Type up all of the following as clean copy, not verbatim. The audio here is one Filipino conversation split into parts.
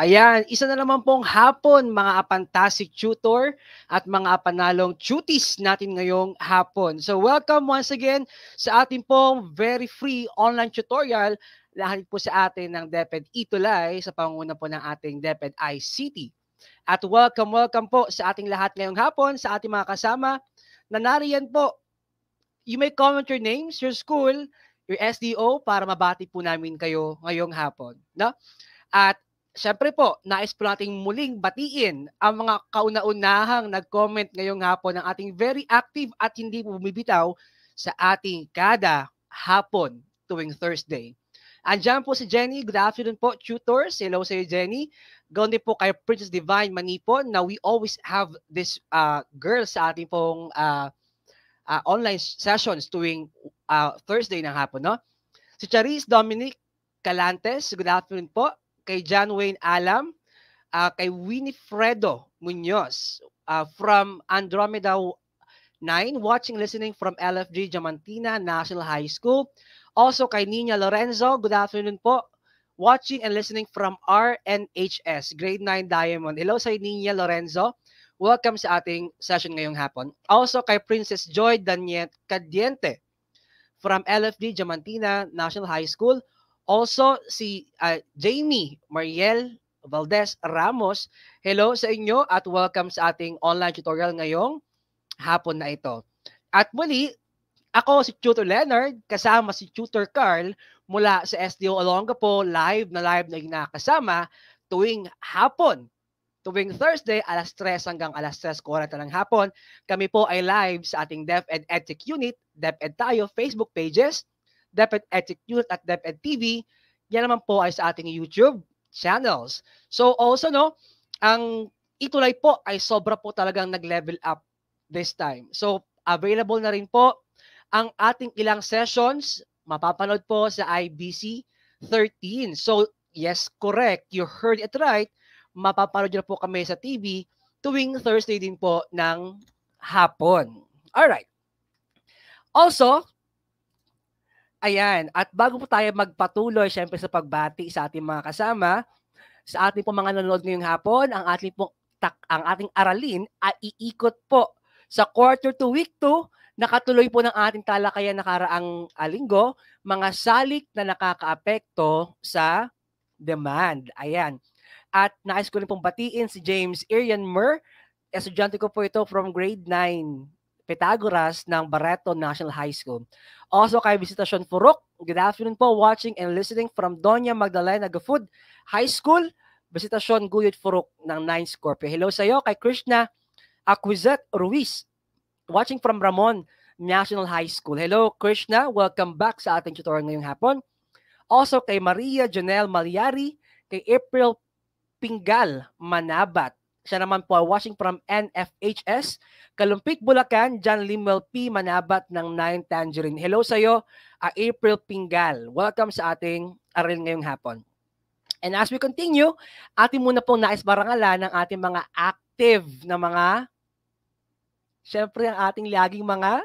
Ayan, isa na naman pong hapon mga fantastic tutor at mga panalong tuties natin ngayong hapon. So welcome once again sa ating pong very free online tutorial lahat po sa atin ng DepEd Itulay sa pangunguna po ng ating DepEd ICT. At welcome po sa ating lahat ngayong hapon, sa ating mga kasama na nariyan po. You may comment your names, your school, your SDO para mabati po namin kayo ngayong hapon. No? At syempre po, nais po nating muling batiin ang mga kauna-unahang nag-comment ngayong hapon ng ating very active at hindi bumibitaw sa ating kada hapon tuwing Thursday. Andiyan po si Jenny. Good afternoon po, tutors. Hello sa iyo, Jenny. Gawin din po kay Princess Divine Manipon na we always have this girl sa ating pong online sessions tuwing Thursday ng hapon. No? Si Charis Dominic Calantes, good afternoon po. Kay John Wayne Alam, kay Winifredo Munoz from Andromeda 9, watching listening from LFG Diamantina National High School. Also kay Nina Lorenzo, good afternoon po. Watching and listening from RNHS, Grade 9 Diamond. Hello sa Nina Lorenzo. Welcome sa ating session ngayong hapon. Also kay Princess Joy Cadiente from LFD Diamantina National High School. Also, si Jamie Mariel Valdez Ramos, hello sa inyo at welcome sa ating online tutorial ngayong hapon na ito. At muli, ako si Tutor Leonard, kasama si Tutor Carl mula sa SDO Olongapo, live na kinakasama tuwing hapon. Tuwing Thursday, alas 3 hanggang alas 3:40 ng hapon, kami po ay live sa ating DepEd EdTech Unit, DepEd Tayo Facebook pages, DepEd EdTech Unit at DepEd TV. Yan naman po ay sa ating YouTube channels. So also, no, ang Itulay po ay sobra po talagang nag-level up this time. So available na rin po ang ating ilang sessions, mapapanood po sa IBC 13. So yes, correct, you heard it right. Mapapanood nyo po kami sa TV tuwing Thursday din po ng hapon. Alright. Also, ayan, at bago po tayo magpatuloy syempre sa pagbati sa ating mga kasama, sa ating po mga nanonood ngayong hapon, ang ating aralin ay iikot po sa quarter to week 2, nakatuloy po ng ating talakayan nakaraang linggo, mga salik na nakakaapekto sa demand. Ayan. At nais ko rin pong batiin si James Irian Mer, estudyante ko po ito from grade 9, Pythagoras ng Barreto National High School. Also kay Visitasyon Furok, good afternoon po, watching and listening from Doña Magdalena Gafud High School, Visitasyon Guyot Furok ng 9 Scorpio. Hello sa iyo kay Krishna Aquizet Ruiz, watching from Ramon National High School. Hello Krishna, welcome back sa ating tutorial ngayong hapon. Also kay Maria Janelle Malyari, kay April Pingal Manabat. Siya naman po watching from NFHS, Kalumpit, Bulacan, John Limuel P. Manabat ng 9 Tangerine. Hello sa iyo, April Pingal. Welcome sa ating aralin ngayong hapon. And as we continue, ating muna pong nais barangalan ng ating mga active na mga, syempre ang ating laging mga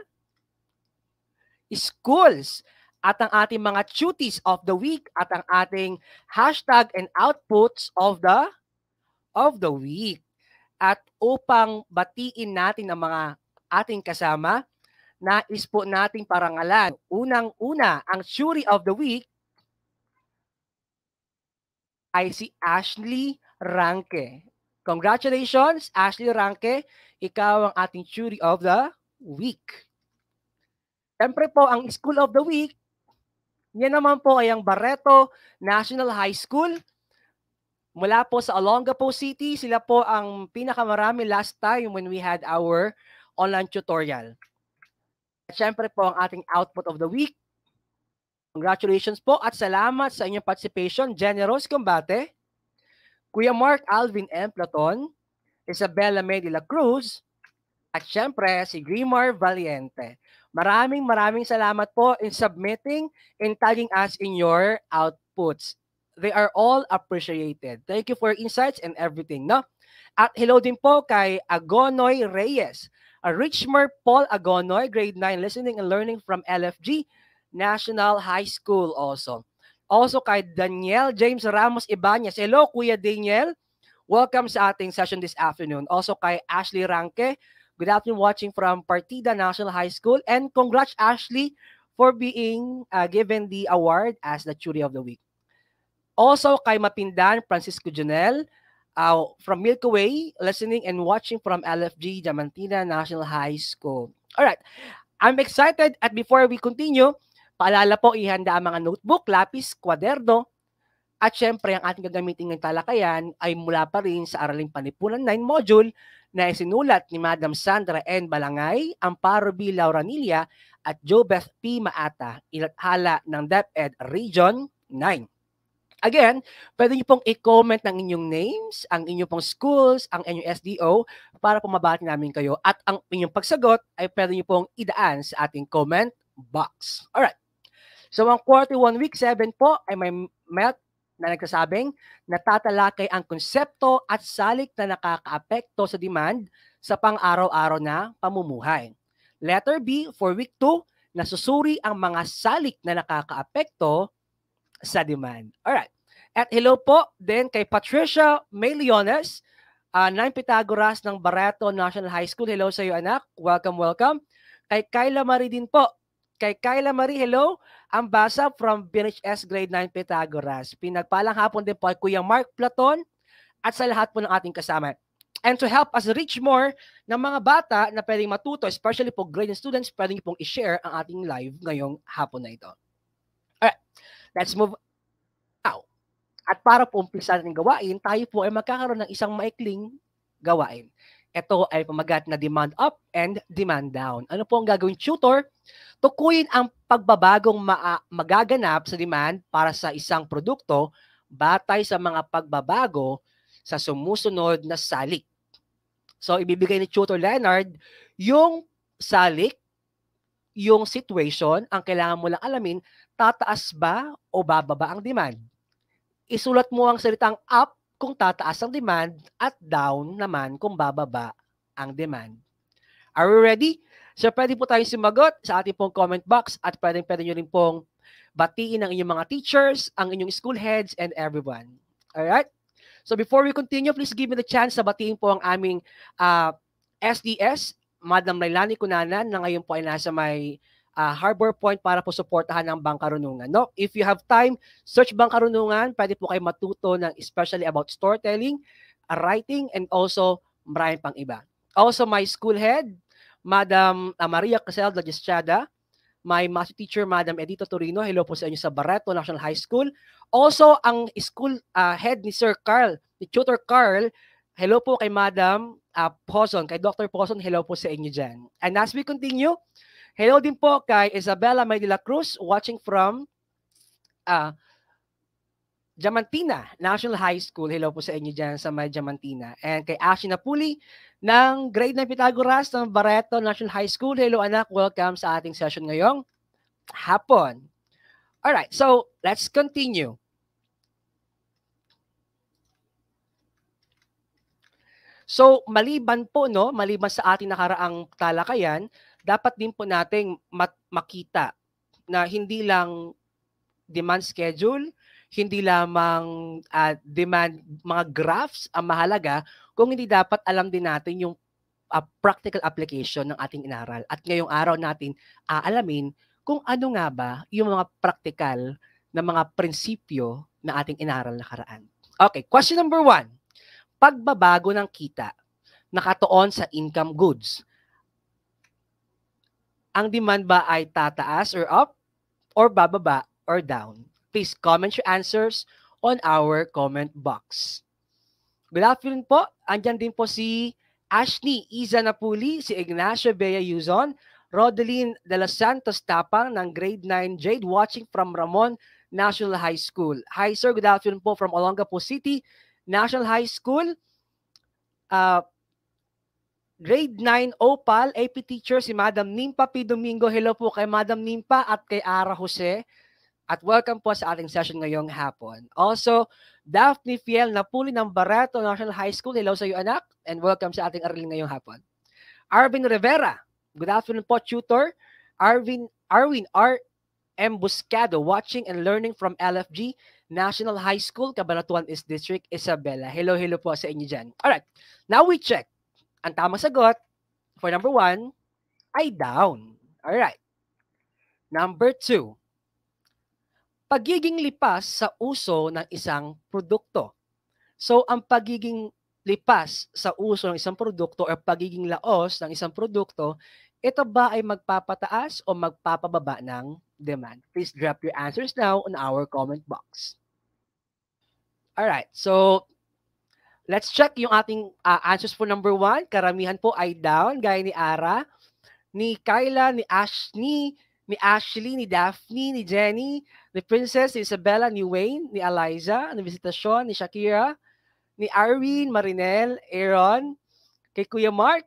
schools at ang ating mga duties of the week at ang ating hashtag and outputs of the week. At upang batiin natin ang mga ating kasama, nais po nating parangalan. Unang-una, ang jury of the week ay si Ashley Ranke. Congratulations, Ashley Ranke. Ikaw ang ating jury of the week. Siyempre po, ang school of the week, yan naman po ay ang Barreto National High School. Mula po sa Olongapo City, sila po ang pinakamarami last time when we had our online tutorial. At syempre po ang ating output of the week. Congratulations po at salamat sa inyong participation. Generous Combate, Kuya Mark Alvin M. Platon, Isabella May de la Cruz, at syempre si Grimar Valiente. Maraming salamat po in submitting and tagging us in your outputs. They are all appreciated. Thank you for your insights and everything, no? At hello din po kay Agonoy Reyes, Richmer Paul Agonoy, grade 9, listening and learning from LFG National High School also. Also kay Daniel James Ramos Ibanez. Hello, Kuya Daniel. Welcome sa ating session this afternoon. Also kay Ashley Ranke. Good afternoon, watching from Partida National High School. And congrats, Ashley, for being given the award as the Churi of the Week. Also kay Mapindan Francisco Junel from Milky Way, listening and watching from LFG Diamantina National High School. Alright, I'm excited at before we continue, paalala po ihanda ang mga notebook, lapis, kwaderno, at syempre ang ating gagamitin ng talakayan ay mula pa rin sa Araling Panipunan 9 module na isinulat ni Madam Sandra N. Balangay, Amparo B. Lauranilla at Jobeth P. Maata, ilathala ng DepEd Region 9. Again, pwede niyo pong i-comment ng inyong names, ang inyong pong schools, ang inyong SDO para po mabati namin kayo. At ang inyong pagsagot ay pwede niyo pong idaan sa ating comment box. Alright. So, ang quarter 1 week 7 po ay may MELT na nagsasabing natatalakay ang konsepto at salik na nakakaapekto sa demand sa pang-araw-araw na pamumuhay. Letter B for week 2, nasusuri ang mga salik na nakakaapekto sa demand. Alright. At hello po din kay Patricia May Leones, 9 Pythagoras ng Barreto National High School. Hello sa iyo, anak. Welcome, welcome. Kay Kyla Marie din po. Kay Kyla Marie, hello. Ang basa from BNHS Grade 9 Pythagoras. Pinagpalang hapon din po kay Kuya Mark Platon at sa lahat po ng ating kasama. And to help us reach more ng mga bata na pwedeng matuto, especially po grade students, pwedeng pong i-share ang ating live ngayong hapon na ito. Alright, let's move now. At para po umpisa natin gawain, tayo po ay magkakaroon ng isang maikling gawain. Ito ay pamagat na demand up and demand down. Ano po ang gagawin tutor? Tukuyin ang pagbabagong magaganap sa demand para sa isang produkto batay sa mga pagbabago sa sumusunod na salik. So, ibibigay ni Tutor Leonard yung salik, yung situation, ang kailangan mo lang alamin, tataas ba o bababa ang demand. Isulat mo ang salitang up kung tataas ang demand at down naman kung bababa ang demand. Are we ready? So, pwede po tayong sumagot sa ating pong comment box at pwede nyo rin pong batiin ang inyong mga teachers, ang inyong school heads, and everyone. Alright? So, before we continue, please give me the chance na batiin po ang aming SDS, Madam Lailani Cunanan, na ngayon po ay nasa may Harbor Point para po suportahan ng Bangkarunungan. No? If you have time, search Bangkarunungan. Pwede po kayo matuto ng especially about storytelling, writing, and also maraming pang iba. Also, my school head, Madam Maria Casel Lagistrada, my master teacher, Madam Edito Torino. Hello po sa inyo sa Barreto National High School. Also, ang school head ni Sir Carl, ni Tutor Carl, hello po kay Madam Poson, kay Dr. Poson, hello po sa inyo dyan. And as we continue, hello din po kay Isabella May de la Cruz, watching from Diamantina National High School. Hello po sa inyo dyan sa may Diamantina. And kay Ashley Napuli ng Grade 9 Pythagoras ng Barreto National High School. Hello anak, welcome sa ating session ngayong hapon. Alright, so let's continue. So maliban po, no, maliban sa ating nakaraang talakayan, dapat din po nating makita na hindi lang demand schedule, hindi lamang demand mga graphs ang mahalaga, kung hindi dapat alam din natin yung practical application ng ating inaral. At ngayong araw natin aalamin kung ano nga ba yung mga practical na mga prinsipyo na ating inaral nakaraan. Okay, question number 1. Pagbabago ng kita nakatuon sa income goods. Ang demand ba ay tataas or up, or bababa or down? Please comment your answers on our comment box. Good afternoon po. Andyan din po si Ashley Iza Napuli, si Ignacio Bea Yuzon, Rodeline de los Santos Tapang ng Grade 9 Jade, watching from Ramon National High School. Hi sir, good afternoon po from Olongapo City National High School. Grade 9 Opal, AP teacher si Madam Nimpa P. Domingo. Hello po kay Madam Nimpa at kay Ara Jose. At welcome po sa ating session ngayong hapon. Also, Daphne Fiel Napuli ng Barreto National High School. Hello sa iyo anak and welcome sa ating aralin ngayong hapon. Arvin Rivera, good afternoon po tutor. Arvin M. Buscado, watching and learning from LFG, National High School, Cabanatuan East District, Isabela. Hello, hello po sa inyo dyan. Alright, now we check. Ang tamang sagot for number 1 ay down. Alright. Number 2, pagiging lipas sa uso ng isang produkto. So, ang pagiging lipas sa uso ng isang produkto or pagiging laos ng isang produkto, ito ba ay magpapataas o magpapababa ng demand? Please drop your answers now on our comment box. Alright, so let's check yung ating answers for number 1. Karamihan po ay down, gaya ni Ara, ni Kyla, ni Ashley, ni Daphne, ni Jenny, ni Princess, ni Isabella, ni Wayne, ni Eliza, ni Visitasyon, ni Shakira, ni Arwin, Marinel, Aaron, kay Kuya Mark,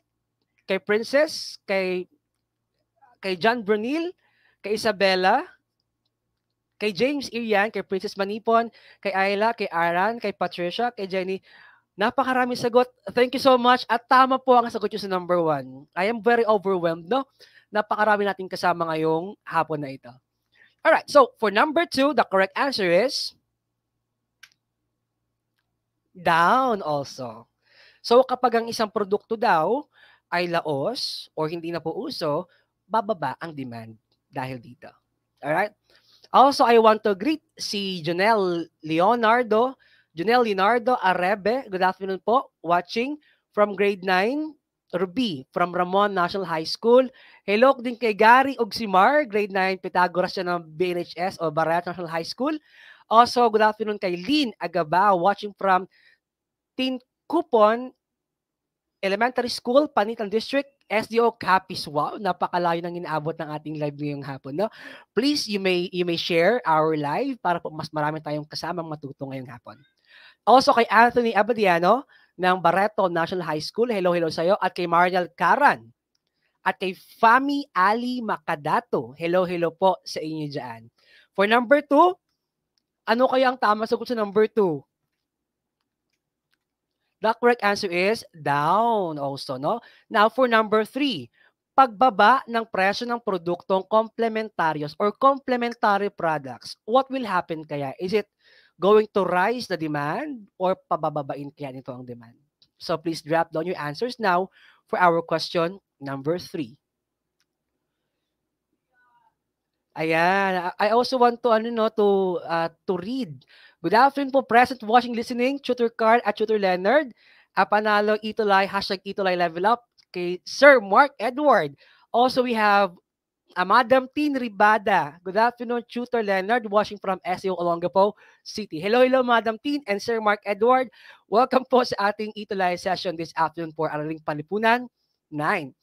kay Princess, kay John Brunil, kay Isabella, kay James Irian, kay Princess Manipon, kay Ayla, kay Aran, kay Patricia, kay Jenny. Napakaraming sagot. Thank you so much. At tama po ang sagot nyo sa number 1. I am very overwhelmed, no? Napakarami nating kasama ngayong hapon na ito. Alright, so for number 2, the correct answer is down also. So kapag ang isang produkto daw ay laos or hindi na po uso, bababa ang demand dahil dito. Alright? Also, I want to greet si Jonel Leonardo Arebe. Good afternoon po. Watching from grade 9. Ruby from Ramon National High School. Hello din kay Gary Ogsimar, grade 9, Pythagoras siya ng BNHS o Barat National High School. Also, good afternoon kay Lynn Agaba, watching from Tincupon Elementary School, Panitan District, SDO Capiz. Wow, napakalayo nang inaabot ng ating live ngayong hapon, no? Please, you may share our live para po mas marami tayong kasamang matuto ngayong hapon. Also kay Anthony Abadiano ng Barreto National High School. Hello, hello sa iyo. At kay Mariel Caran. At kay Fami Ali Makadato. Hello, hello po sa inyo dyan. For number 2, ano kaya ang tama sagot sa number 2? The correct answer is down also, no? Now, for number 3, pagbaba ng presyo ng produktong complementarios or complementary products. What will happen kaya? Is it going to rise the demand or pabababain kaya nito ang demand? So please drop down your answers now for our question number 3. Ayan, I also want to to read. Good afternoon po, present, watching, listening, Tutor Carl at Tutor Leonard. Panalo Itulay, hashtag Itulay level up kay Sir Mark Edward. Also, we have Madam Tin Ribada. Good afternoon, Tutor Leonard, watching from SEO Olongapo City. Hello, hello, Madam Tin and Sir Mark Edward. Welcome po sa ating Itulay session this afternoon for Araling Palipunan 9.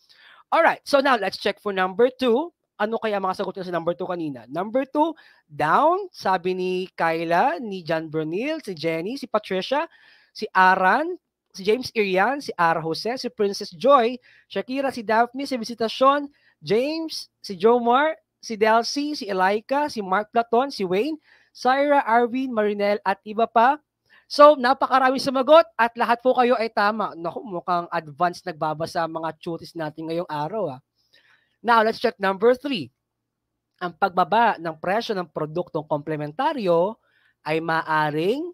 Alright, so now let's check for number 2. Ano kaya mga sagot sa number 2 kanina? Number 2, down, sabi ni Kyla, ni John Brunil, si Jenny, si Patricia, si Aran, si James Irian, si Ara Jose, si Princess Joy, Shakira, si Daphne, si Visitasyon, James, si Jomar, si Delcy, si Elaika, si Mark Platon, si Wayne, Syra, Arvin, Marinel, at iba pa. So, napakaraming sumagot at lahat po kayo ay tama. Naku, mukhang advanced nagbabasa mga tutis natin ngayong araw. Now, let's check number 3. Ang pagbaba ng presyo ng produktong komplementaryo ay maaring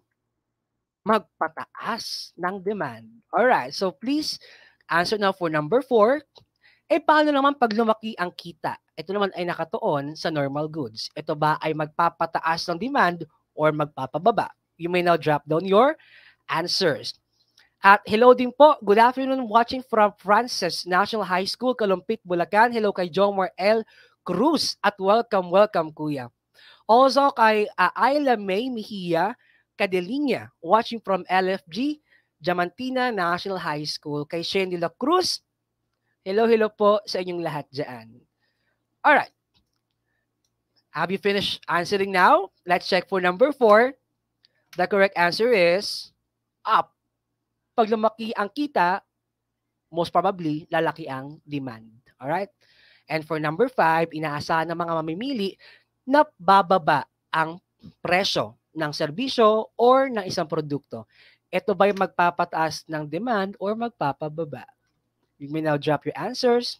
magpataas ng demand. Alright, so please answer now for number 4. Paano naman pag lumaki ang kita? Ito naman ay nakatuon sa normal goods. Ito ba ay magpapataas ng demand or magpapababa? You may now drop down your answers. At hello din po, good afternoon, watching from Francis National High School, Kalumpit, Bulacan. Hello kay Jomar L. Cruz at welcome, welcome kuya. Also kay Ayla May Mejia Cadelinia, watching from LFG, Diamantina National High School. Kay Shane de la Cruz, hello, hello po sa inyong lahat dyan. Alright. Have you finished answering now? Let's check for number 4. The correct answer is up. Pag lumaki ang kita, most probably, lalaki ang demand. Alright? And for number 5, inaasahan ng mga mamimili na bababa ang presyo ng serbisyo or ng isang produkto. Ito ba'y magpapataas ng demand or magpapababa? You may now drop your answers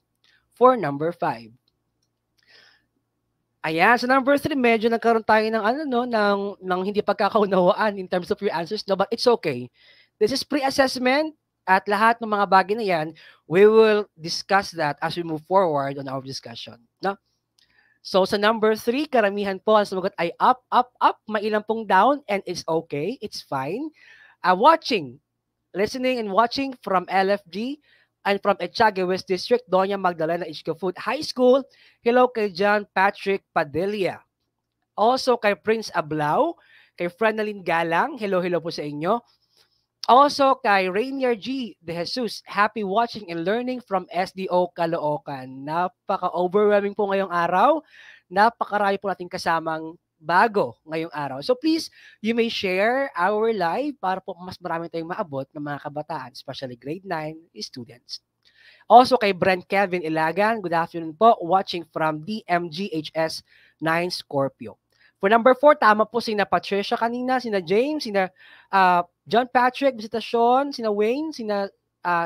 for number 5. Ayan, so number 3, medyo nagkaroon tayo ng ano 'no, ng hindi pagkakaunawaan in terms of your answers 'no, but it's okay. This is pre-assessment at lahat ng mga bagay na 'yan, we will discuss that as we move forward on our discussion, 'no? So sa number 3, karamihan po ang sumagot ay up, up, up, may ilan pong down and it's okay, it's fine. Watching, listening and watching from LFG and from Echage West District, Doña Magdalena Ichco Food High School. Hello kay John Patrick Padilla. Also kay Prince Ablao, kay Frenalyn Galang, hello po sa inyo. Also kay Rainier G. De Jesus, happy watching and learning from SDO Caloocan. Napaka-overwhelming po ngayong araw. Napakarami po nating kasamang bago ngayong araw. So please, you may share our live para po mas marami tayong maabot ng mga kabataan, especially grade 9 students. Also kay Brent Kevin Ilagan, good afternoon po, watching from DMGHS 9 Scorpio. For number 4, tama po sina Patricia kanina, sina James, sina John Patrick, Visitasyon, sina Wayne, sina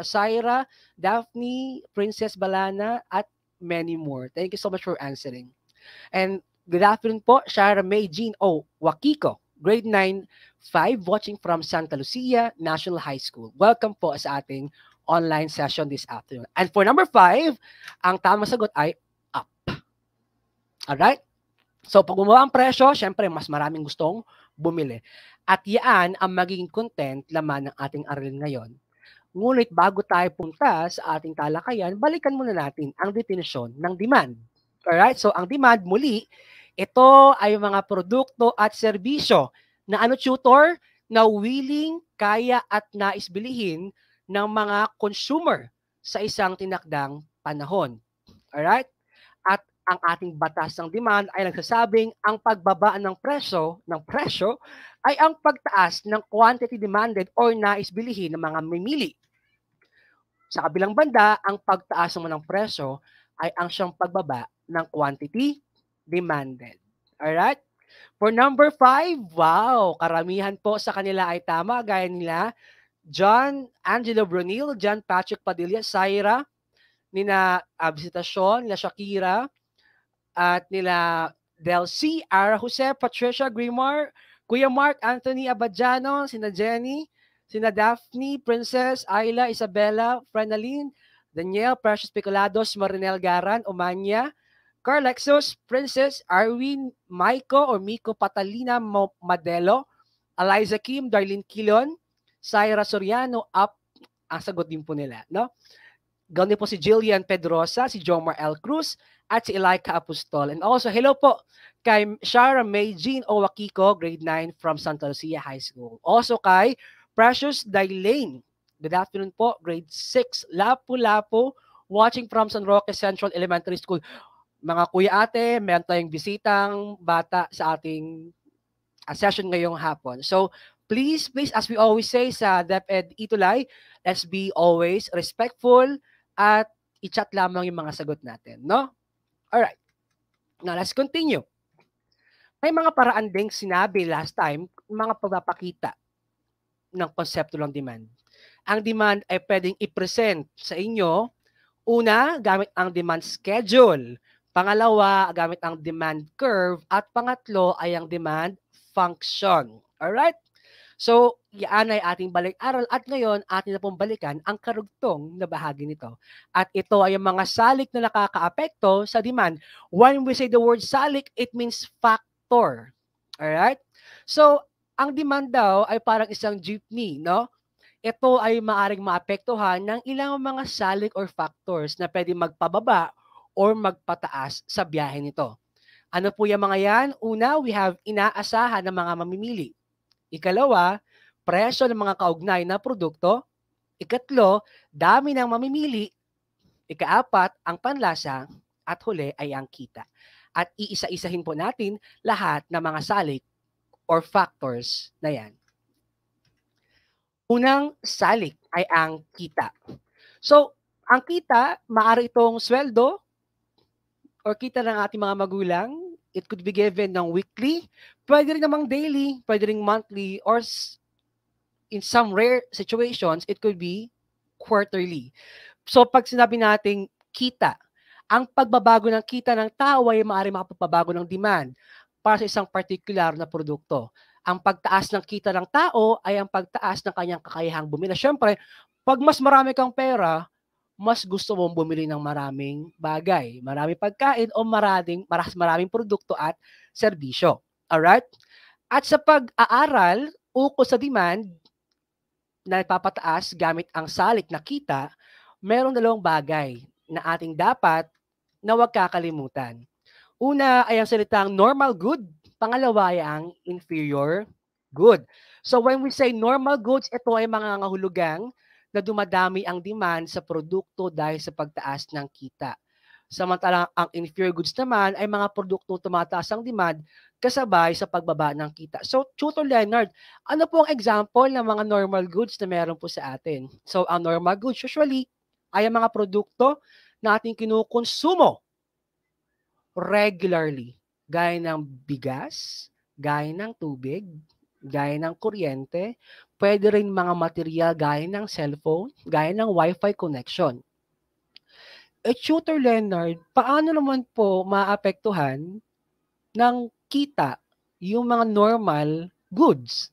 Syra, Daphne, Princess Balana, at many more. Thank you so much for answering. And good afternoon po, Shara May Jean O. Wakiko, grade 9, 5, watching from Santa Lucia National High School. Welcome po sa ating online session this afternoon. And for number 5, ang tamang sagot ay up. Alright? So pag bumaba ang presyo, syempre mas maraming gustong bumili. At yan ang magiging content laman ng ating aralin ngayon. Ngunit bago tayo punta sa ating talakayan, balikan muna natin ang definisyon ng demand. Alright? So ang demand, muli, ito ay mga produkto at serbisyo na tutor, na willing, kaya at nais bilihin ng mga consumer sa isang tinakdang panahon. Alright? At ang ating batas ng demand ay nagsasabing ang pagbaba ng presyo ay ang pagtaas ng quantity demanded or nais bilihin ng mga mamimili. Sa kabilang banda, ang pagtaas naman ng presyo ay ang siyang pagbaba ng quantity demanded. Alright? For number 5, wow, karamihan po sa kanila ay tama, gaya nila John Angelo Brunil, John Patrick Padilla, Syra, nina Visitasyon, nila Shakira, at nila Delcy, Ara Jose, Patricia Grimar, Kuya Mark Anthony Abadjano, sina Jenny, sina Daphne, Princess, Ayla, Isabella, Frenalyn, Daniel, Precious Picolados, Marinel Garan, Omanya, Carlexos, Princess, Arwin, Maiko or Miko Patalina Madelo, Eliza Kim, Darlene Kilon, Syra Soriano, up, ang sagot din po nila, no? Ganoon po si Jillian Pedrosa, si Jomar L. Cruz, at si Elijah Apostol. And also, hello po kay Shara May Jean Owakiko, grade 9 from Santa Lucia High School. Also kay Precious Dailane. Good afternoon po, grade 6, Lapu-Lapu, watching from San Roque Central Elementary School. Mga kuya ate, meron tayong bisitang bata sa ating session ngayong hapon. So, please, as we always say sa DepEd Itulay, let's be always respectful at i-chat lamang yung mga sagot natin, no? Alright. Now, let's continue. May mga paraan ding sinabi last time, mga pagpapakita ng konsepto ng demand. Ang demand ay pwedeng i-present sa inyo, una, gamit ang demand schedule. Pangalawa, gamit ang demand curve. At pangatlo ay ang demand function. Alright? So, yan ay ating balik-aral at ngayon atin na pong balikan ang karugtong na bahagi nito. At ito ay ang mga salik na nakakaapekto sa demand. When we say the word salik, it means factor. Alright? So, ang demand daw ay parang isang jeepney, no? Ito ay maaring maapektuhan ng ilang mga salik or factors na pwede magpababa or magpataas sa biyahe nito. Ano po yung mga yan? Una, we have inaasahan ng mga mamimili. Ikalawa, presyo ng mga kaugnay na produkto. Ikatlo, dami ng mamimili. Ikaapat, ang panlasa. At huli ay ang kita. At iisa-isahin po natin lahat ng mga salik or factors na yan. Unang salik ay ang kita. So, ang kita, maaari itong sweldo or kita ng ating mga magulang. It could be given ng weekly, pwede rin namang daily, pwede rin monthly, or in some rare situations, it could be quarterly. So pag sinabi nating kita, Ang pagbabago ng kita ng tao ay maaaring makapagpabago ng demand para sa isang particular na produkto. Ang pagtaas ng kita ng tao ay ang pagtaas ng kanyang kakayahang bumili. Siyempre, pag mas marami kang pera, mas gusto mong bumili ng maraming bagay, maraming pagkain o maraming produkto at serbisyo. Alright? At sa pag-aaral ukol sa demand na nagpapataas gamit ang salik na kita, merong dalawang bagay na ating dapat na huwag kakalimutan. Una ay ang salitang normal good, pangalawa ay ang inferior good. So when we say normal goods, ito ay mga ngahulugang na dumadami ang demand sa produkto dahil sa pagtaas ng kita. Samantalang ang inferior goods naman ay mga produktong tumataas ang demand kasabay sa pagbaba ng kita. So, Tutor Leonard, ano po ang example ng mga normal goods na meron po sa atin? So, ang normal goods usually ay ang mga produkto na ating kinukonsumo regularly, gaya ng bigas, gaya ng tubig, gaya ng kuryente, pwede rin mga material gaya ng cellphone, gaya ng Wi-Fi connection. Tutor Leonard, paano naman po maapektuhan ng kita yung mga normal goods?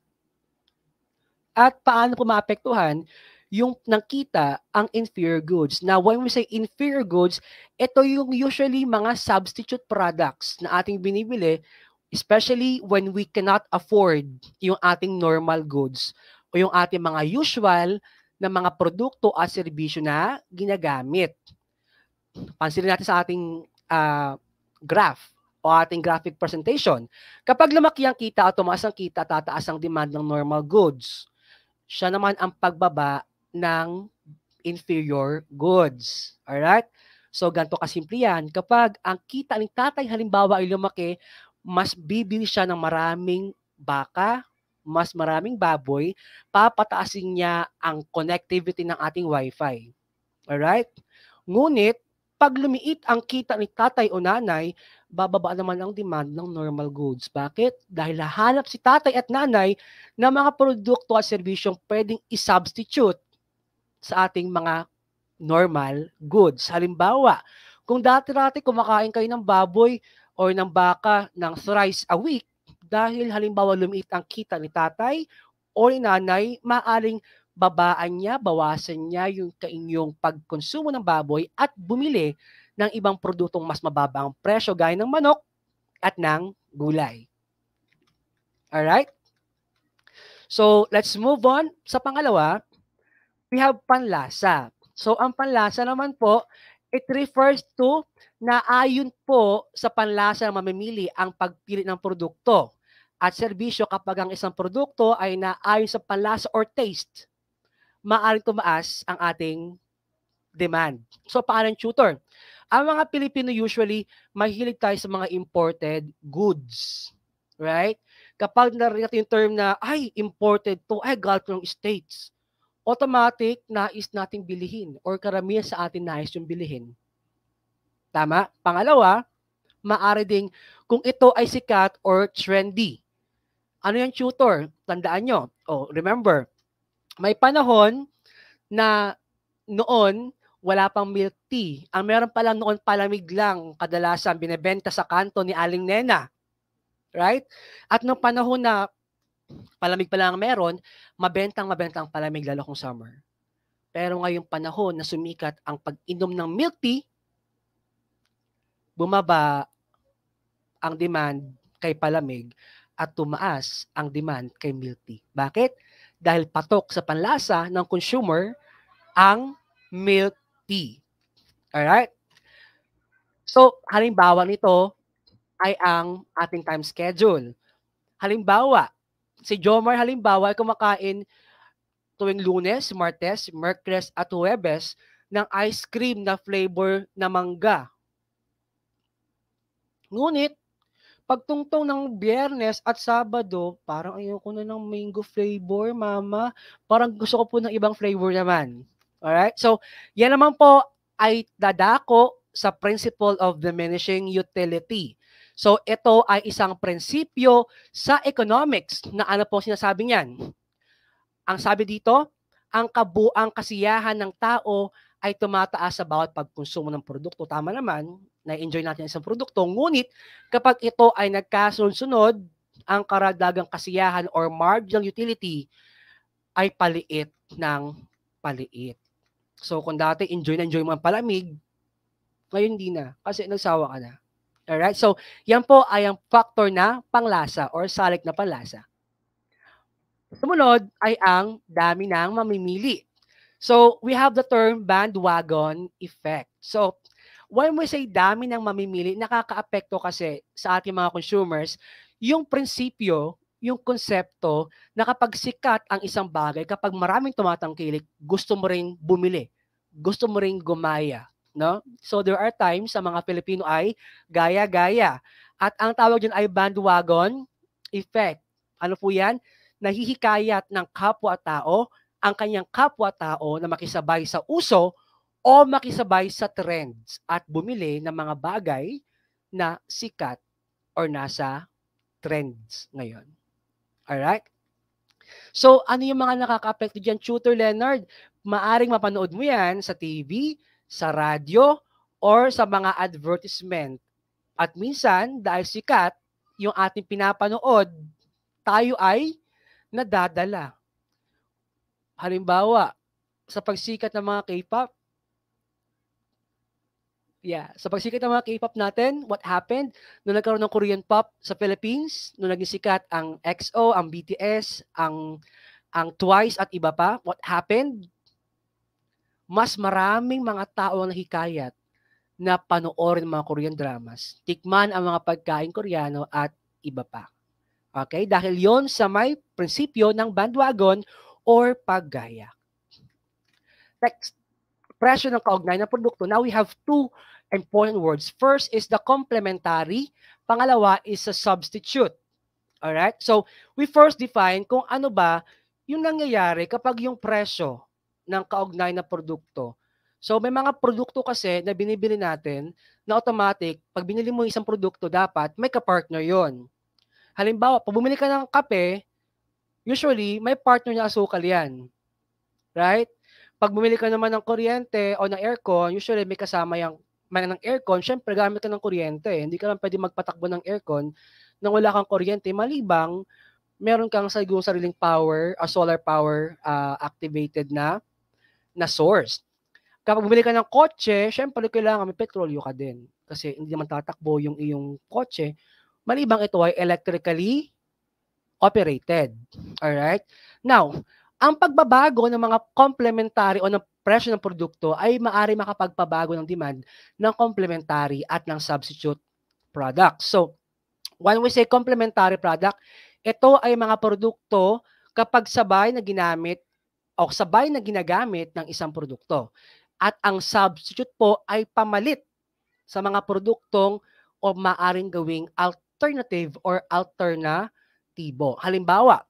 At paano po maapektuhan yung ng kita ang inferior goods? Now, when we say inferior goods, ito yung usually mga substitute products na ating binibili, especially when we cannot afford yung ating normal goods o yung ating mga usual na mga produkto at serbisyo na ginagamit. Pansinin natin sa ating graph o ating graphic presentation. Kapag lumaki ang kita at tumaas ang kita, tataas ang demand ng normal goods. Siya naman ang pagbaba ng inferior goods. Alright? So, ganito kasimple yan. Kapag ang kita ng tatay halimbawa ay lumaki, mas bibili siya ng maraming baka, mas maraming baboy, papataasin niya ang connectivity ng ating Wi-Fi. Alright? Ngunit, pag lumiit ang kita ni tatay o nanay, bababa naman ang demand ng normal goods. Bakit? Dahil hahanap si tatay at nanay ng mga produkto at serbisyong pwedeng i-substitute sa ating mga normal goods. Halimbawa, kung dati-dati kumakain kayo ng baboy o ng baka ng thrice a week, dahil halimbawa lumiit ang kita ni tatay o ni nanay, maaring babaan niya, bawasan niya yung inyong pagkonsumo ng baboy at bumili ng ibang produktong mas mababa ang presyo gaya ng manok at ng gulay. Alright? So, let's move on. Sa pangalawa, we have panlasa. So, ang panlasa naman po, it refers to na ayon po sa panlasa na mamimili ang pagpili ng produkto at serbisyo kapag ang isang produkto ay naayon sa panlasa or taste, maaaring tumaas ang ating demand. So, paano ang tutor? Ang mga Pilipino usually, mahilig tayo sa mga imported goods. Right? Kapag narinig natin yung term na, ay, imported to, ay, galing ng States, automatic, nais nating bilihin or karamihan sa atin nais yung bilihin. Tama? Pangalawa, maaari ding kung ito ay sikat or trendy. Ano yung tutor? Tandaan nyo. Oh, remember, may panahon na noon wala pang milk tea. Ang meron pa lang noon palamig lang kadalasan binebenta sa kanto ni Aling Nena. Right? At noong panahon na palamig pa lang meron, mabentang palamig lalo kung summer. Pero ngayong panahon na sumikat ang pag-inom ng milk tea, bumaba ang demand kay palamig at tumaas ang demand kay milk tea. Bakit? Dahil patok sa panlasa ng consumer ang milk tea. Alright? So, halimbawa nito ay ang ating time schedule. Halimbawa, si Jomar halimbawa ay kumakain tuwing Lunes, Martes, Miyerkules at Huwebes ng ice cream na flavor na mangga. Ngunit, pagtungtong ng Biyernes at Sabado, parang ayoko na ng mango flavor, mama. Parang gusto ko po ng ibang flavor naman. Alright? So, yan naman po ay dadako sa principle of diminishing utility. So, ito ay isang prinsipyo sa economics na ano po sinasabi niyan. Ang sabi dito, ang kabuang kasiyahan ng tao ay tumataas sa bawat pagkonsumo ng produkto. Tama naman, na-enjoy natin isang produkto. Ngunit kapag ito ay nagkasunod-sunod, ang karagdagang kasiyahan or marginal utility ay paliit ng paliit. So kung dati enjoy na enjoy mo ang palamig, ngayon hindi na kasi nagsawa ka na. Alright? So yan po ay ang factor na panglasa or salik na panlasa. Sumunod ay ang dami ng mamimili. So, we have the term bandwagon effect. So, when we say dami ng mamimili, nakakaapekto kasi sa ating mga consumers yung prinsipyo, yung konsepto na kapag sikat ang isang bagay, kapag maraming tumatangkilik, gusto mo ring bumili, gusto mo ring gumaya. No? So, there are times sa mga Pilipino ay gaya-gaya. At ang tawag dyan ay bandwagon effect. Ano po yan? Nahihikayat ng kapwa-tao ang kanyang kapwa-tao na makisabay sa uso o makisabay sa trends at bumili ng mga bagay na sikat or nasa trends ngayon. Alright? So, ano yung mga nakaka-apekto dyan, Tutor Leonard? Maaring mapanood mo yan sa TV, sa radyo, or sa mga advertisement. At minsan, dahil sikat, yung ating pinapanood, tayo ay nadadala. Halimbawa, sa pagsikat ng mga K-pop, sa pagsikat ng mga K-pop natin, what happened? Nung nagkaroon ng Korean pop sa Philippines, nung naging sikat ang EXO, ang BTS, ang Twice at iba pa, what happened? Mas maraming mga tao ang nahikayat na panoorin mga Korean dramas, tikman ang mga pagkain Koreano at iba pa. Okay? Dahil yon sa may prinsipyo ng bandwagon or paggaya. Next, presyo ng kaugnay ng produkto. Now we have two important words. First is the complementary. Pangalawa is a substitute. Alright? So, we first define kung ano ba yung nangyayari kapag yung presyo ng kaugnay na produkto. So, may mga produkto kasi na binibili natin na automatic, pag binili mo isang produkto, dapat may kapartner yon. Halimbawa, pag bumili ka ng kape, usually, may partner na asukal yan. Right? Pag bumili ka naman ng kuryente o ng aircon, usually may kasama yung ng aircon, syempre gamit ka ng kuryente. Hindi ka lang pwede magpatakbo ng aircon nang wala kang kuryente, malibang meron kang sariling power, solar power activated na source. Kapag bumili ka ng kotse, syempre kailangan may petrolyo ka din. Kasi hindi naman tatakbo yung iyong kotse. Malibang ito ay electrically operated. Alright? Now, ang pagbabago ng mga complementary o ng presyo ng produkto ay maaari makapagpabago ng demand ng complementary at ng substitute product. So, when we say complementary product, ito ay mga produkto kapag sabay na ginamit o sabay na ginagamit ng isang produkto. At ang substitute po ay pamalit sa mga produktong o maaring gawing alternative or alternatibo. Halimbawa,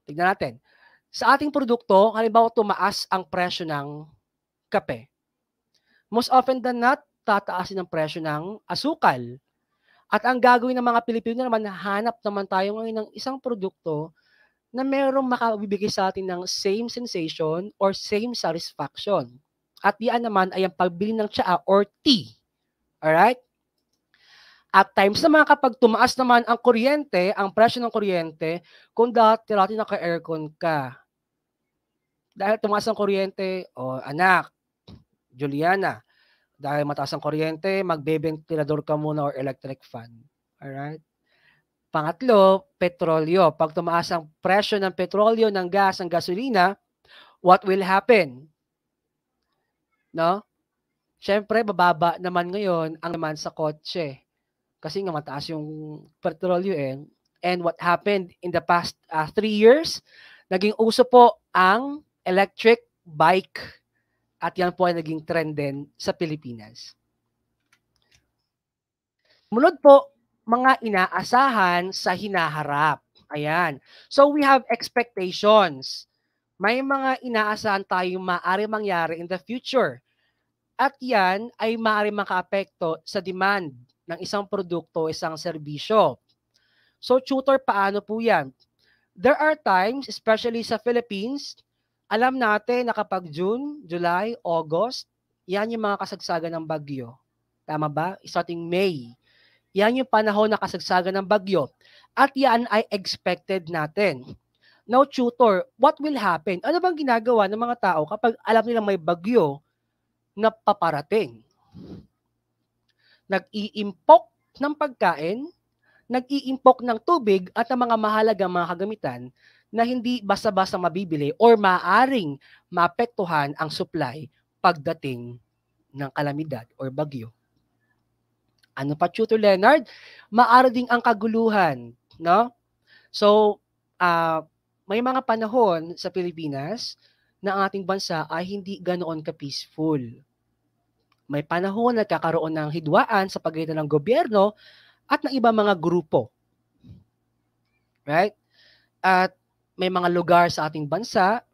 tignan natin. Sa ating produkto, halimbawa tumaas ang presyo ng kape. Most often than not, tataasin ang presyo ng asukal. At ang gagawin ng mga Pilipino naman, hanap naman tayo ngayon ng isang produkto na merong makabibigay sa atin ng same sensation or same satisfaction. At diyan naman ay ang pagbili ng tsaa or tea. Alright? At times naman kapag tumaas naman ang kuryente, ang presyo ng kuryente, kung dati naka-aircon ka, dahil tumaas ang kuryente, anak, Juliana, dahil mataas ang kuryente, magbe-ventilador ka muna or electric fan. Alright? Pangatlo, petrolyo. Pag tumaas ang presyo ng petrolyo, ng gas, ng gasolina, what will happen? No? Siyempre, bababa naman ngayon ang naman sa kotse. Kasi nga mataas yung petrolyo eh. And what happened in the past 3 years, naging uso po ang electric bike. At yan po ay naging trend din sa Pilipinas. Munod po, mga inaasahan sa hinaharap. Ayan. So we have expectations. May mga inaasahan tayong maaari mangyari in the future. At yan ay maaari makaapekto sa demand ng isang produkto, isang serbisyo. So tutor, paano po yan? There are times, especially sa Philippines, Alam natin na kapag June, July, August, yan yung mga kasagsagan ng bagyo. Tama ba? Starting May. Yan yung panahon na kasagsagan ng bagyo. At yan ay expected natin. Now, tutor, what will happen? Ano bang ginagawa ng mga tao kapag alam nilang may bagyo na paparating? Nag-iimpok ng pagkain, nag-iimpok ng tubig at ng mga mahalagang mga kagamitan na hindi basta-basta mabibili or maaring maapektuhan ang supply pagdating ng kalamidad or bagyo. Ano pa, Tutor Leonard? Maaari ding ang kaguluhan, no? So, may mga panahon sa Pilipinas na ang ating bansa ay hindi ganoon ka-peaceful. May panahon na nagkakaroon ng hidwaan sa pagitan ng gobyerno at ng ibang mga grupo. Right? At may mga lugar sa ating bansa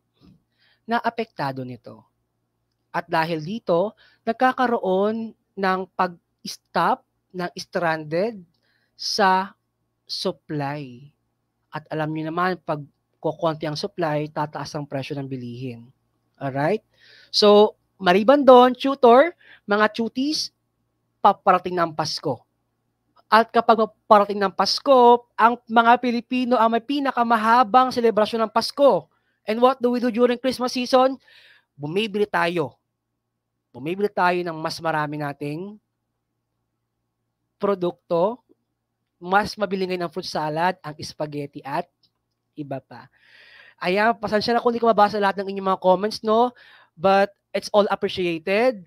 na apektado nito. At dahil dito, nagkakaroon ng pag-stop, ng stranded sa supply. At alam niyo naman, pag kukonti ang supply, tataas ang presyo ng bilihin. Alright? So, maliban doon, tutor, mga tuties, paparating na ang Pasko. At kapag parating ng Pasko, ang mga Pilipino ang may pinakamahabang selebrasyon ng Pasko. And what do we do during Christmas season? Bumibili tayo. Bumibili tayo ng mas marami nating produkto. Mas mabili ngayon ang fruit salad, ang spaghetti at iba pa. Ayan, pasensya na kung hindi ko mabasa lahat ng inyong mga comments, no? But it's all appreciated.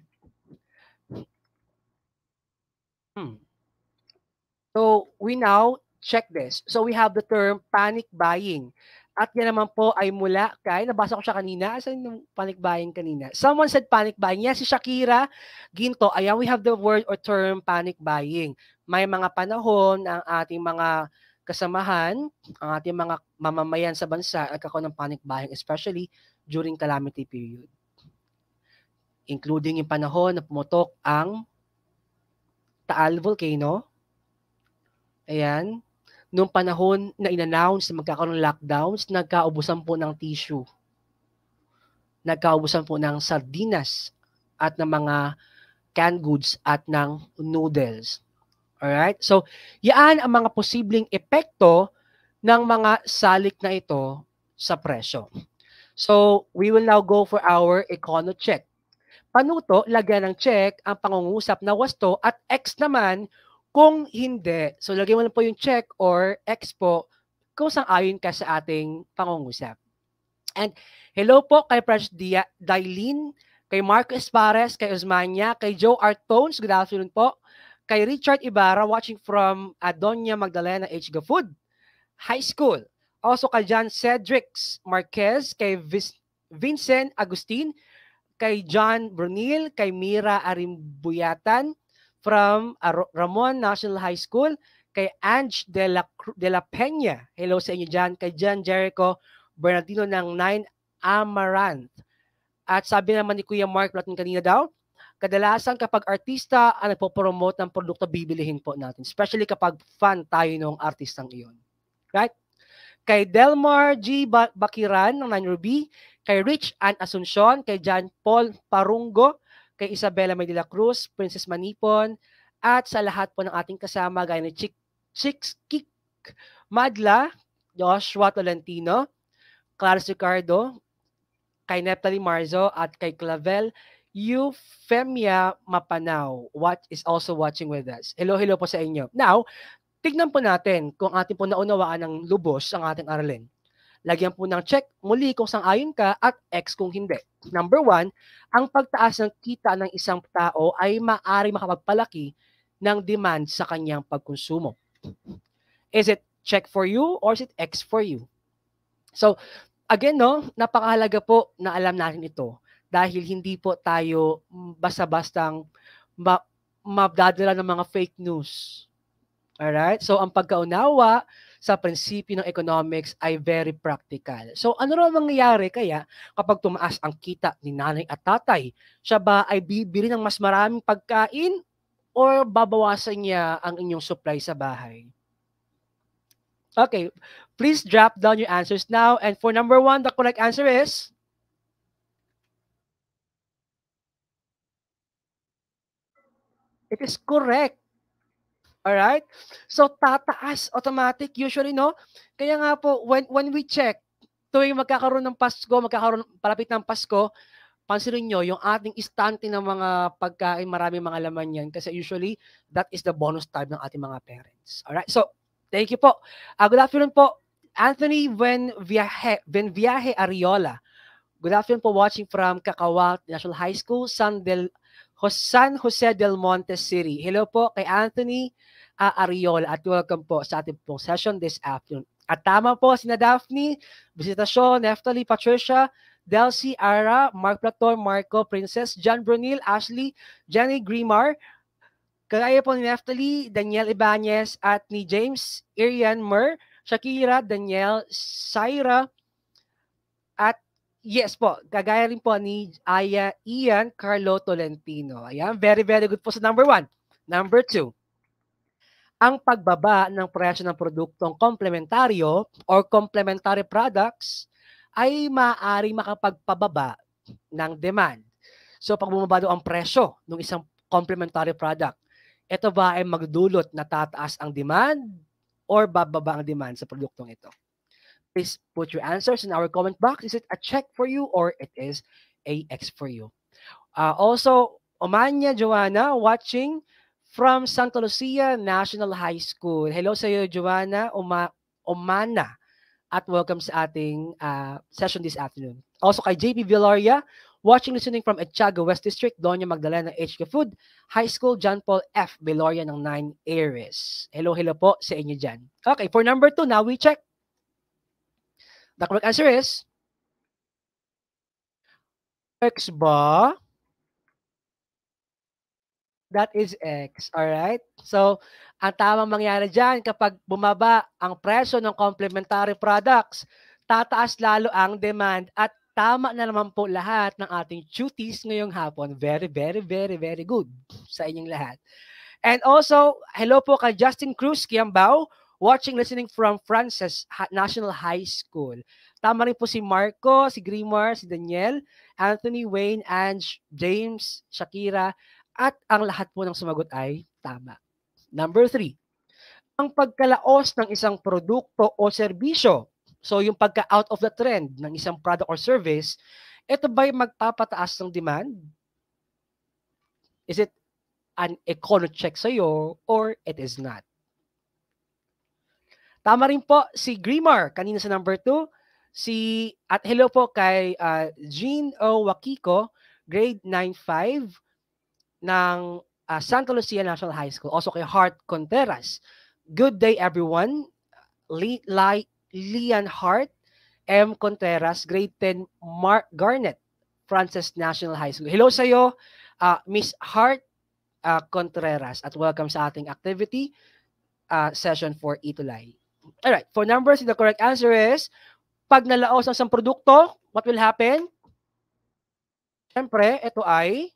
So, we now check this. So, we have the term panic buying. At yan naman po ay mula kay, nabasa ko siya kanina. Asan yung panic buying kanina? Someone said panic buying. Yes, si Shakira Ginto. Ayan, we have the word or term panic buying. May mga panahon ang ating mga kasamahan, ang ating mga mamamayan sa bansa ay nagkakaroon ng panic buying, especially during calamity period. Including yung panahon na pumutok ang Taal Volcano. Ayan. Noong panahon na in-announce na magkakaroon ng lockdowns, nagkaubusan po ng tissue. Nagkaubusan po ng sardinas at ng mga canned goods at ng noodles. Alright? So, yan ang mga posibleng epekto ng mga salik na ito sa presyo. So, we will now go for our econo check. Panuto, lagyan ng check ang pangungusap na wasto at X naman kung hindi. So, lagyan mo lang po yung check or X po kung sang-ayon ka sa ating pangungusap. And hello po kay Fresh Dailin, kay Marco Espares, kay Osmania, kay Joe Artones, good afternoon po. Kay Richard Ibarra, watching from Doña Magdalena H. Gafood High School. Also kay John Cedric Marquez, kay Vincent Agustin, kay John Brunil, kay Mira Arimbuyatan from Ramon National High School, kay Ange de la Peña. Hello sa inyo dyan. Kay John Jericho Bernardino ng 9 Amaranth. At sabi naman ni Kuya Mark Platin kanina daw, kadalasan kapag artista ang nagpo-promote ng produkto, bibilihin po natin. Especially kapag fan tayo ng artistang iyon. Right? Kay Delmar G. Bakiran ng 9 Ruby, kay Rich Ann Asuncion, kay John Paul Parungo, kay Isabella May de la Cruz, Princess Manipon, at sa lahat po ng ating kasama, gaya ni Chicks Kik Madla, Joshua Tolentino, Clarence Ricardo, kay Neptali Marzo, at kay Clavel Eufemia Mapanaw, what is also watching with us. Hello po sa inyo. Now, tignan po natin kung ating po naunawaan ng lubos ang ating aralin. Lagyan po ng check muli kung sang-ayon ka at X kung hindi. Number 1, ang pagtaas ng kita ng isang tao ay maaari makapagpalaki ng demand sa kanyang pagkonsumo. Is it check for you or is it X for you? So, again, no, napakahalaga po na alam natin ito dahil hindi po tayo basta-bastang mabdadala ng mga fake news. Alright? So, ang pagkaunawa sa prinsipyo ng economics ay very practical. So, ano raw mangyayari kaya kapag tumaas ang kita ni nanay at tatay? Siya ba ay bibili ng mas maraming pagkain or babawasan niya ang inyong supply sa bahay? Okay, please drop down your answers now. And for number 1, the correct answer is It is correct. Alright? So, tataas automatic usually, no? Kaya nga po, when we check, tuwing magkakaroon ng Pasko, palapit ng Pasko, pansinin niyo yung ating istante ng mga pagkain, maraming mga laman yan kasi usually, that is the bonus time ng ating mga parents. Alright? So, thank you po. Good afternoon po, Anthony Benviaje Ariola. Good afternoon po, watching from Kakawat National High School, San Jose del Monte City. Hello po kay Anthony Ariola at welcome po sa ating pong session this afternoon. At tama po, sina Daphne, Visitasyon, Neftali, Patricia, Delcy, Ara, Mark Platon, Marco, Princess, John Brunil, Ashley, Jenny Grimar, kagaya po ni Neftali, Daniel Ibanez, at ni James, Irian Mer, Shakira, Daniel, Syra, at yes po, kagaya rin po ni Ian Carlo Tolentino. Ayan, very, very good po sa number 1. Number 2, ang pagbaba ng presyo ng produktong komplementaryo or complementary products ay maaari makapagpababa ng demand. So pag bumaba daw ang presyo ng isang complementary product, ito ba ay magdulot na tataas ang demand or bababa ang demand sa produktong ito? Please put your answers in our comment box. Is it a check for you or it is a X for you? Also, Omania Joanna watching from Santa Lucia National High School. Hello sa iyo, Joanna Omana, at welcome sa ating session this afternoon. Also kay JP Villaria, watching, listening from Etchaga West District, Doña Magdalena HK Food High School, John Paul F. Villaria ng 9 Aires. Hello, hello po sa inyo dyan. Okay, for number 2, now we check. The correct answer is X ba? That is X. Alright? So, ang tamang mangyari dyan, kapag bumaba ang presyo ng complementary products, tataas lalo ang demand at tama na naman po lahat ng ating duties ngayong hapon. Very, very, very, very good sa inyong lahat. And also, hello po kay Justin Cruz Kiambao, watching, listening from Frances National High School. Tama rin po si Marco, si Grimar, si Daniel, Anthony, Wayne, Ange, James, Shakira, at ang lahat po ng sumagot ay tama. Number 3, ang pagkalaos ng isang produkto o serbisyo. So yung pagka-out of the trend ng isang product or service, ito ba'y magpapataas ng demand? Is it an econo check sa'yo or it is not? Tama rin po si Grimar, kanina sa number 2. At hello po kay Jean O. Wakiko, grade 9-5 ng Santa Lucia National High School. Also kay Hart Contreras. Good day everyone. Lian Hart, M. Contreras, grade 10, Mark Garnet, Frances National High School. Hello sa iyo, Miss Hart Contreras, at welcome sa ating activity session for Itulay. Alright, for numbers, the correct answer is, pag nalaos ang isang produkto, what will happen? Siyempre, ito ay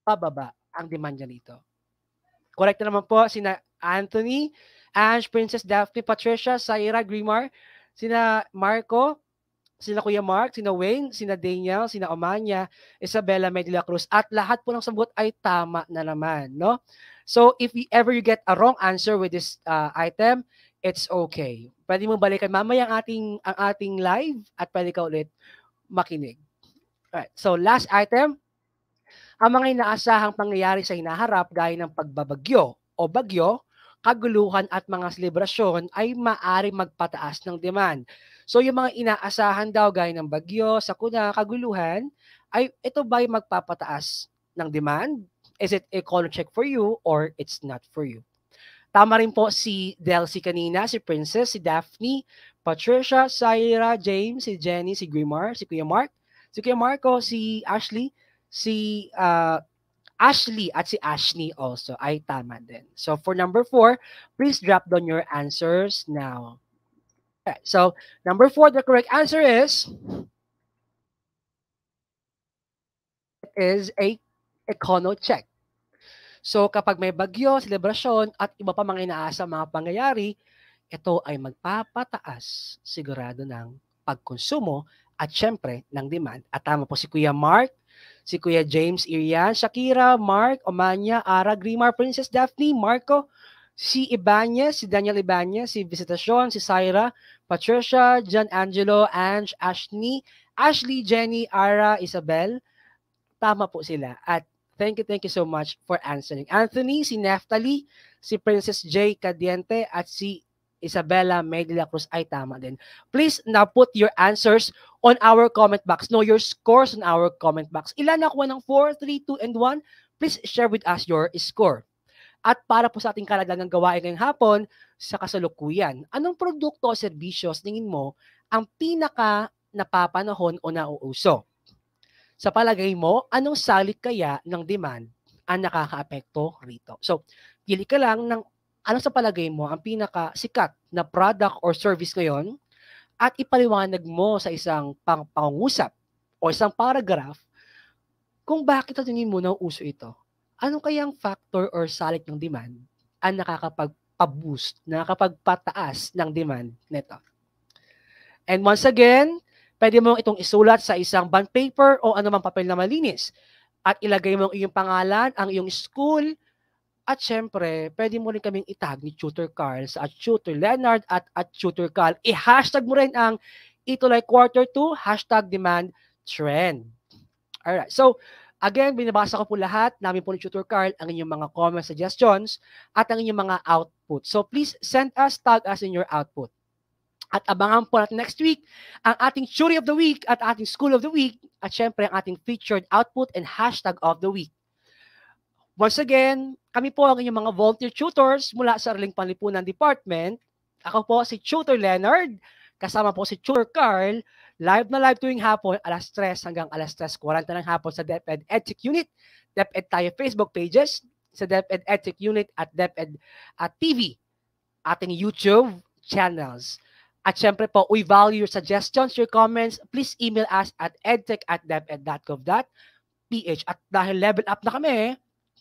pababa ang demand niya dito. Correct na naman po sina Anthony, Ange, Princess, Daphne, Patricia, Saira, Grimar, sina Marco, sina Kuya Mark, sina Wayne, sina Daniel, sina Omania, Isabella, Medila Cruz, at lahat po ng sagot ay tama na naman, no? So, if ever you get a wrong answer with this item, it's okay. Pwede mo balikan mamaya ang ating live at pwede ka ulit makinig. Alright, so last item, ang mga inaasahang pangyayari sa hinaharap gaya ng pagbabagyo o bagyo, kaguluhan at mga selebrasyon ay maaari magpataas ng demand. So yung mga inaasahan daw gaya ng bagyo, sakuna, kaguluhan, ay ito ba'y magpapataas ng demand? Is it a econo check for you or it's not for you? Tama rin po si Delcy kanina, si Princess, si Daphne, Patricia, Syra, James, si Jenny, si Grimar, si Kuya Mark, si Kuya Marco, si Ashley, si Ashley at si Ashley also ay tama din. So for number 4, please drop down your answers now. Okay, so number 4, the correct answer is a econo check. So kapag may bagyo, selebrasyon at iba pa mga inaasa mga pangyayari, ito ay magpapataas sigurado ng pagkonsumo at syempre ng demand. At tama po si Kuya Mark, si Kuya James Irian, Shakira, Mark, Omanya, Ara, Grimar, Princess Daphne, Marco, si Ibanez, si Daniel Ibanez, si Visitacion, si Syra, Patricia, John Angelo, Ange, Ashley, Jenny, Ara, Isabel. Tama po sila. At thank you so much for answering. Anthony, si Neftali, si Princess J. Cadiente, at si Isabella May de la Cruz ay tama din. Please now put your answers on our comment box. Know your scores on our comment box. Ilan nakuha ng 4, 3, 2, and 1? Please share with us your score. At para po sa ating karagdagang gawain ngayong hapon, sa kasalukuyan, anong produkto o serbisyo tingin mo ang pinaka napapanahon o nauuso? Sa palagay mo, anong salik kaya ng demand ang nakakaapekto rito? So, pili ka lang ng ano sa palagay mo ang pinaka sikat na product or service ngayon at ipaliwanag mo sa isang pangungusap o isang paragraph kung bakit sa tingin mo nauuso ito. Ano kayang factor or salik ng demand ang nakakapag-boost, nakakapagpataas ng demand nito? And once again, pwede mo itong isulat sa isang bond paper o anumang papel na malinis. At ilagay mo ang iyong pangalan, ang iyong school, at syempre, pwede mo rin kaming itag ni Tutor Carl sa Tutor Leonard at Tutor Carl. I-hashtag mo rin ang Itulay Quarter 2, hashtag demand trend. Alright, so again, binabasa ko po lahat namin po ni Tutor Carl ang inyong mga comment suggestions at ang inyong mga output. So please send us, tag us in your output. At abangan po natin next week ang ating Tutor of the Week at ating School of the Week at syempre ang ating featured output and hashtag of the week. Once again, kami po ang inyong mga volunteer tutors mula sa Araling Panlipunan Department. Ako po si Tutor Leonard, kasama po si Tutor Carl, live na live tuwing hapon, alas 3 hanggang alas 3:40 ng hapon sa DepEd EdTech Unit, DepEd tayo Facebook pages, sa DepEd EdTech Unit at DepEd TV, ating YouTube channels. At syempre po, we value your suggestions, your comments. Please email us at edtech@deped.gov.ph. At dahil level up na kami,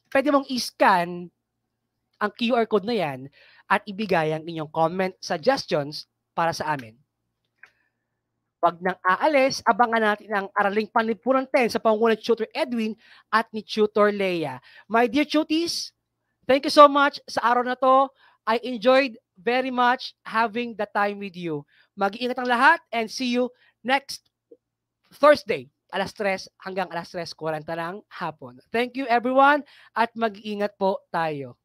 pwede mong i-scan ang QR code na yan at ibigay ang inyong comment, suggestions para sa amin. Pag nang aalis, abangan natin ang Araling Panlipunan 10 sa pangunan ni Tutor Edwin at ni Tutor Leia. My dear Tuties, thank you so much sa araw na to. I enjoyed very much having the time with you. Mag-iingat ang lahat and see you next Thursday, alas 3 hanggang alas 3:40 ng hapon. Thank you everyone at mag-iingat po tayo.